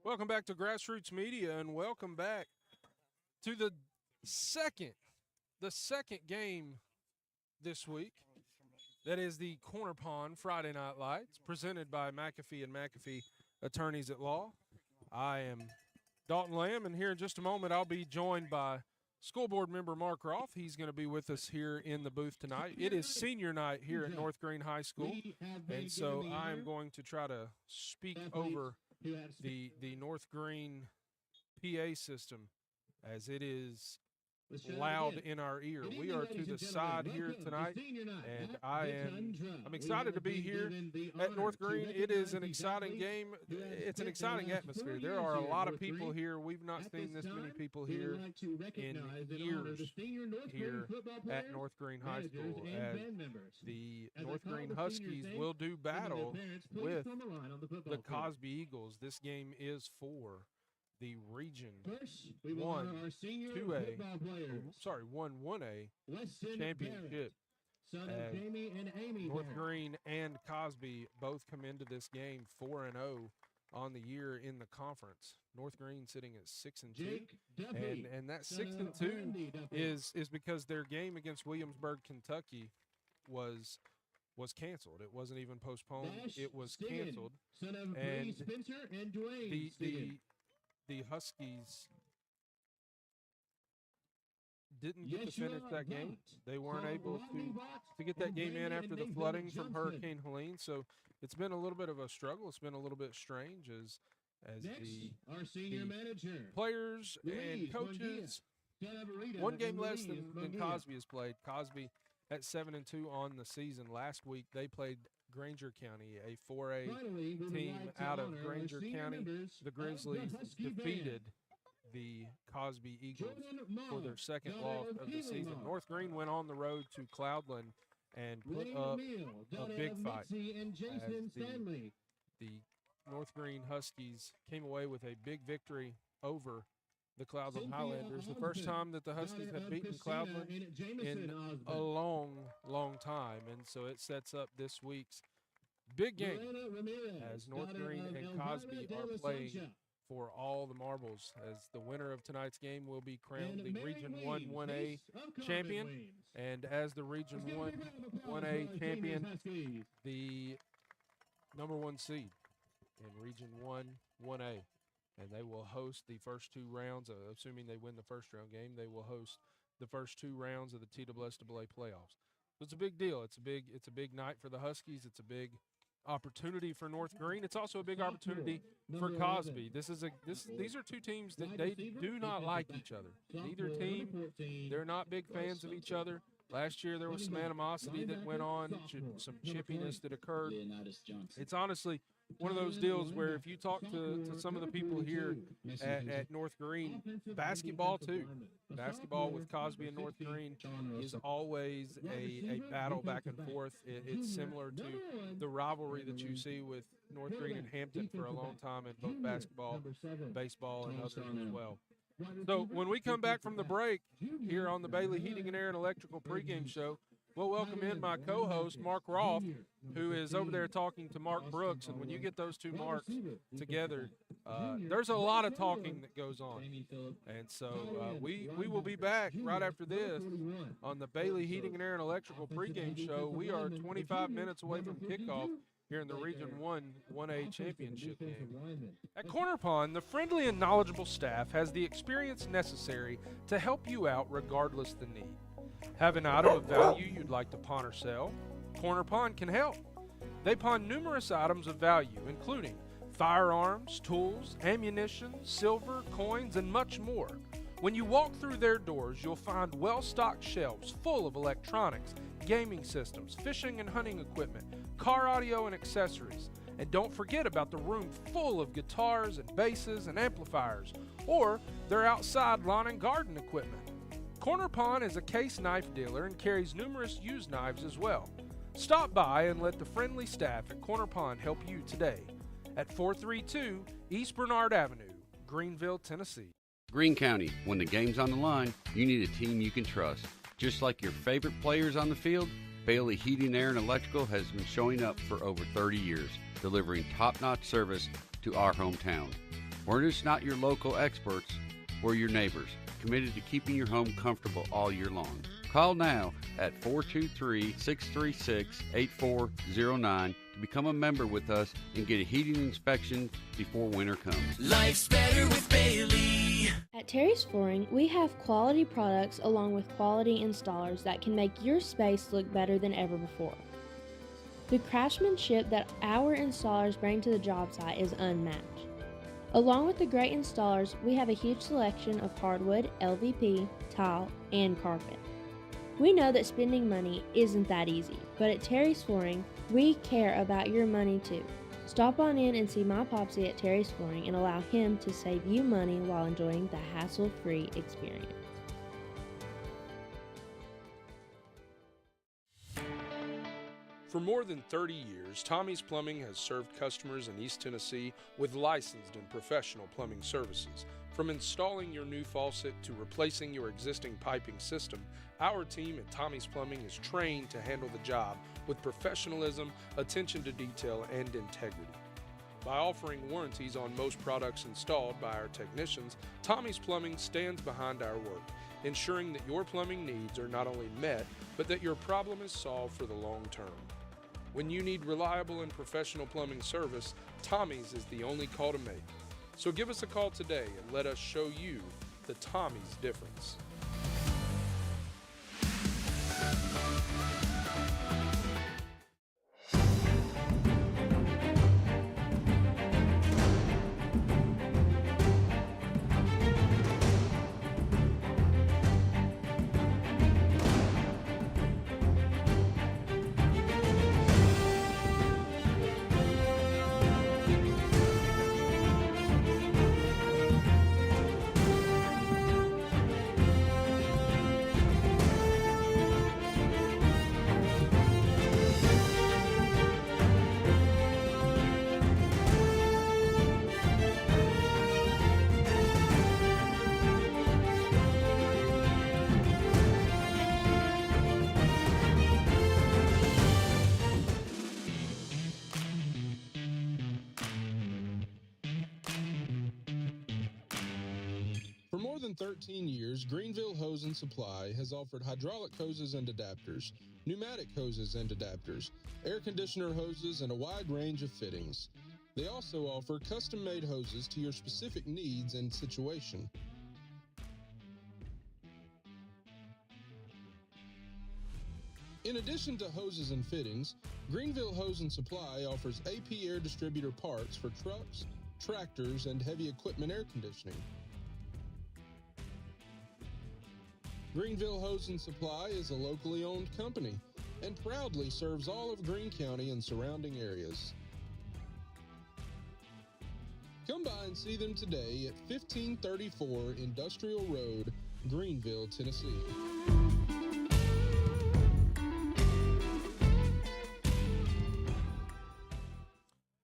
Welcome back to Grassroots Media, and welcome back to the second game this week. That is the Corner Pond Friday Night Lights, presented by McAfee and McAfee Attorneys at Law. I am Dalton Lamb, and here in just a moment I'll be joined by School Board member Mark Roth. He's going to be with us here in the booth tonight. It is senior night here at North Greene High School, and so I am going to try to speak over the North Greene PA system as it is loud in our ear. We are to the side here tonight, and I'm excited to be here at North Greene. It is an exciting game. It's an exciting atmosphere. There are a lot of people here. We've not seen this many people here in years here at North Greene High School, as the North Greene Huskies will do battle with the Cosby Eagles. This game is for the Region 1-2A, 1-1A championship. North Greene and Cosby both come into this game 4-0 on the year in the conference. North Greene sitting at 6-2, and that 6-2 is because their game against Williamsburg, Kentucky, was canceled. It wasn't even postponed. It was canceled, and the Huskies didn't get to finish that game. They weren't able to get that game in after the flooding from Hurricane Helene. So it's been a little bit of a struggle. It's been a little bit strange as the players and coaches. One game less than Cosby has played. Cosby at 7-2 on the season. Last week they played Granger County, a 4A team out of Granger County. The Grizzlies defeated the Cosby Eagles for their second loss of the season. North Greene went on the road to Cloudland and put up a big fight as the North Greene Huskies came away with a big victory over the Cloudland Highlanders. The first time that the Huskies had beaten Cloudland in a long, long time. And so it sets up this week's big game as North Greene and Cosby are playing for all the marbles, as the winner of tonight's game will be crowned the Region 1-1A champion. And as the Region 1-1A champion, the number one seed in Region 1-1A. And they will host the first two rounds, assuming they win the first round game, they will host the first two rounds of the TSSAA playoffs. So it's a big deal. It's a big night for the Huskies. It's a big opportunity for North Greene. It's also a big opportunity for Cosby. These are two teams that they do not like each other. Neither team, they're not big fans of each other. Last year there was some animosity that went on, some chippiness that occurred. It's honestly one of those deals where if you talk to some of the people here at North Greene, basketball too. Basketball with Cosby and North Greene is always a battle back and forth. It's similar to the rivalry that you see with North Greene and Hampton for a long time in both basketball, baseball, and others as well. So when we come back from the break here on the Bailey Heating and Air and Electrical pregame show, we'll welcome in my co-host, Mark Roth, who is over there talking to Mark Brooks. And when you get those two Marks together, there's a lot of talking that goes on. And so we will be back right after this on the Bailey Heating and Air and Electrical pregame show. We are 25 minutes away from kickoff here in the Region 1-1A championship game. At Corner Pond, the friendly and knowledgeable staff has the experience necessary to help you out regardless the need. Have an item of value you'd like to pawn or sell? Corner Pond can help. They pawn numerous items of value, including firearms, tools, ammunition, silver, coins, and much more. When you walk through their doors, you'll find well-stocked shelves full of electronics, gaming systems, fishing and hunting equipment, car audio and accessories. And don't forget about the room full of guitars and basses and amplifiers, or their outside lawn and garden equipment. Corner Pond is a case knife dealer and carries numerous used knives as well. Stop by and let the friendly staff at Corner Pond help you today at 432 East Bernard Avenue, Greenville, Tennessee. Greene County, when the game's on the line, you need a team you can trust. Just like your favorite players on the field, Bailey Heating, Air, and Electrical has been showing up for over 30 years, delivering top-notch service to our hometown. We're just not your local experts, we're your neighbors, committed to keeping your home comfortable all year long. Call now at 423-636-8409 to become a member with us and get a heating inspection before winter comes. Life's better with Bailey. At Terry's Flooring, we have quality products along with quality installers that can make your space look better than ever before. The craftsmanship that our installers bring to the job site is unmatched. Along with the great installers, we have a huge selection of hardwood, LVP, tile, and carpet. We know that spending money isn't that easy, but at Terry's Flooring, we care about your money too. Stop on in and see my Popsy at Terry's Flooring and allow him to save you money while enjoying the hassle-free experience. For more than 30 years, Tommie's Plumbing has served customers in East Tennessee with licensed and professional plumbing services. From installing your new faucet to replacing your existing piping system, our team at Tommie's Plumbing is trained to handle the job with professionalism, attention to detail, and integrity. By offering warranties on most products installed by our technicians, Tommie's Plumbing stands behind our work, ensuring that your plumbing needs are not only met, but that your problem is solved for the long term. When you need reliable and professional plumbing service, Tommie's is the only call to make. So give us a call today and let us show you the Tommie's difference. For more than 13 years, Greenville Hose and Supply has offered hydraulic hoses and adapters, pneumatic hoses and adapters, air conditioner hoses, and a wide range of fittings. They also offer custom-made hoses to your specific needs and situation. In addition to hoses and fittings, Greenville Hose and Supply offers AP air distributor parts for trucks, tractors, and heavy equipment air conditioning. Greenville Hose and Supply is a locally owned company and proudly serves all of Greene County and surrounding areas. Come by and see them today at 1534 Industrial Road, Greenville, Tennessee.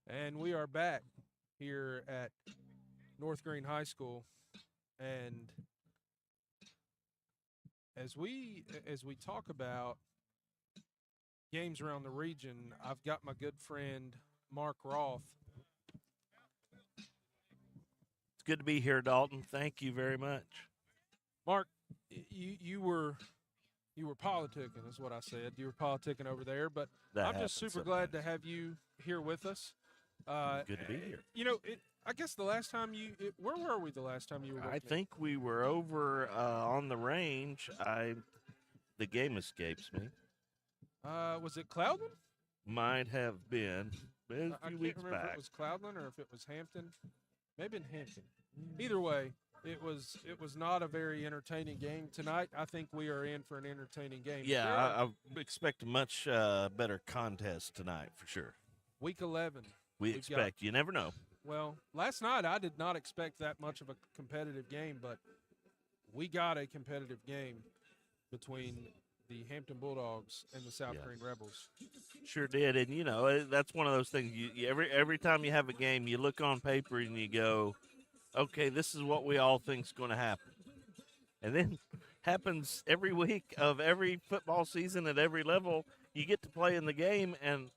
And we are back here at North Greene High School, and as we talk about games around the region, I've got my good friend Mark Roth. It's good to be here, Dalton. Thank you very much. Mark, you were politicking, is what I said. You were politicking over there, but I'm just super glad to have you here with us. Good to be here. You know, I guess the last time where were we the last time you were working? I think we were over on the range. The game escapes me. Was it Cloudland? Might have been. A few I can't weeks remember back. if it was Cloudland or if it was Hampton. Maybe in Hampton. Either way, it was not a very entertaining game tonight. I think we are in for an entertaining game. Yeah, I expect a much better contest tonight for sure. Week 11. We expect. You never know. Well, last night I did not expect that much of a competitive game, but we got a competitive game between the Hampton Bulldogs and the South Greene Rebels. Sure did, and you know that's one of those things. Every time you have a game, you look on paper and you go, "Okay, this is what we all think's going to happen," and then happens every week of every football season at every level. You get to play in the game, and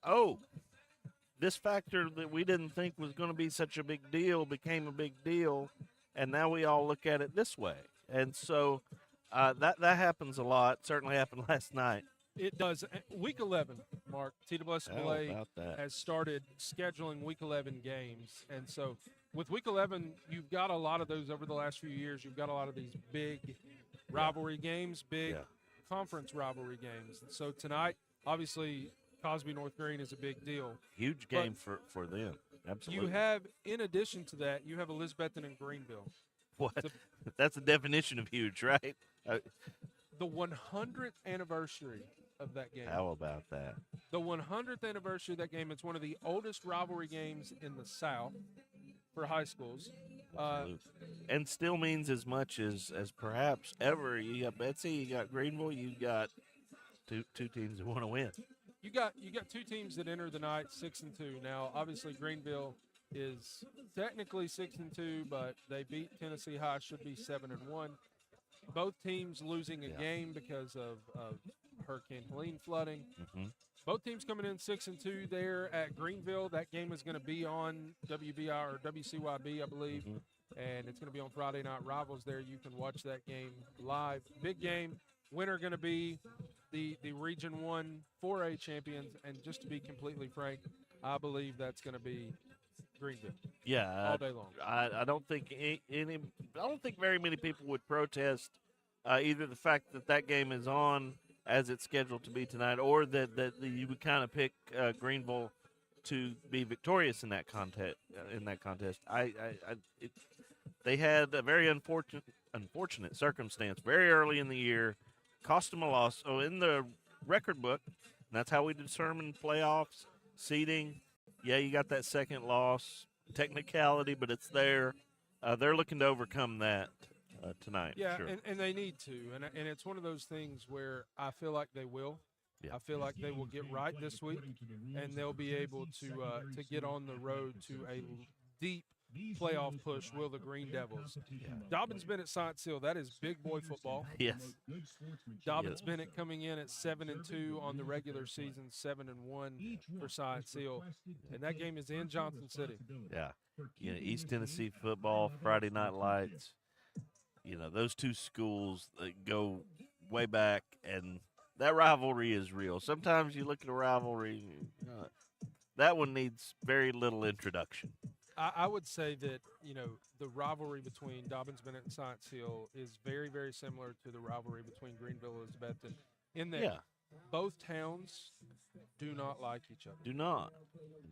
this factor that we didn't think was going to be such a big deal became a big deal, and now we all look at it this way. And so that happens a lot. Certainly happened last night. It does. Week 11, Mark, How TWSLA about that? has started scheduling Week 11 games. And so with Week 11, you've got a lot of those over the last few years. You've got a lot of these big rivalry games, big conference rivalry games. And so tonight, obviously, Cosby North Greene is a big deal. Huge game for them. Absolutely. You have, in addition to that, you have Elizabethton and Greenville. What? That's the definition of huge, right? The 100th anniversary of that game. How about that? The 100th anniversary of that game. It's one of the oldest rivalry games in the South for high schools. And still means as much as perhaps ever. You got Betsy, you got Greenville, you got two teams that want to win. You got two teams that enter the night 6-2. Now, obviously, Greenville is technically 6-2, but they beat Tennessee High, should be 7-1. Both teams losing a game because of Hurricane Helene flooding. Mm-hmm. Both teams coming in 6-2 there at Greenville. That game is going to be on WBI or WCYB, I believe, and it's going to be on Friday Night Rivals there. You can watch that game live. Big game. Winner going to be the Region 1 4A champions, and just to be completely frank, I believe that's going to be Greenville. Yeah, all day long. I don't think I don't think very many people would protest either the fact that game is on as it's scheduled to be tonight, or that you would kind of pick Greenville to be victorious in that contest. They had a very unfortunate circumstance very early in the year, cost them a loss. So in the record book, and that's how we determine playoffs, seeding. Yeah, you got that second loss, technicality, but it's there. They're looking to overcome that tonight. Yeah, sure. and they need to. And it's one of those things where I feel like they will. Yeah. I feel like they will get right this week, and they'll be able to get on the road to a deep playoff push, will the Green Devils. Dobbins Bennett Science Hill, that is big boy football. Yes. Dobbins Bennett coming in at 7-2 on the regular season, 7-1 for Science Hill, and that game is in Johnson City. Yeah. East Tennessee football, Friday Night Lights. Those two schools go way back, and that rivalry is real. Sometimes you look at a rivalry, that one needs very little introduction. I would say that, the rivalry between Dobbins Bennett and Science Hill is very, very similar to the rivalry between Greenville and Elizabethton, in that both towns do not like each other. Do not.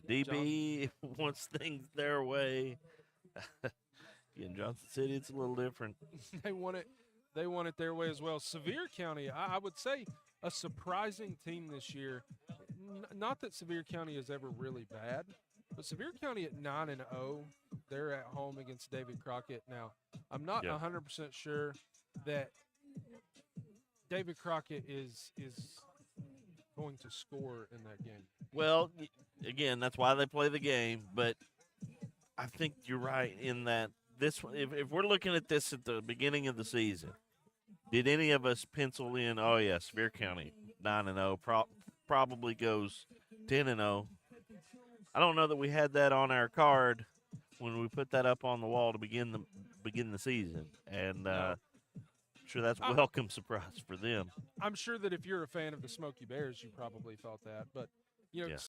DB wants things their way. In Johnson City, it's a little different. They want it their way as well. Sevier County, I would say a surprising team this year. Not that Sevier County is ever really bad, but Sevier County at 9-0, they're at home against David Crockett. Now, I'm not 100% sure that David Crockett is going to score in that game. Well, again, that's why they play the game. But I think you're right in that this. If we're looking at this at the beginning of the season, did any of us pencil in? Oh yeah, Sevier County 9-0 probably goes 10-0. I don't know that we had that on our card when we put that up on the wall to begin the season, and sure that's a welcome surprise for them. I'm sure that if you're a fan of the Smoky Bears, you probably thought that, but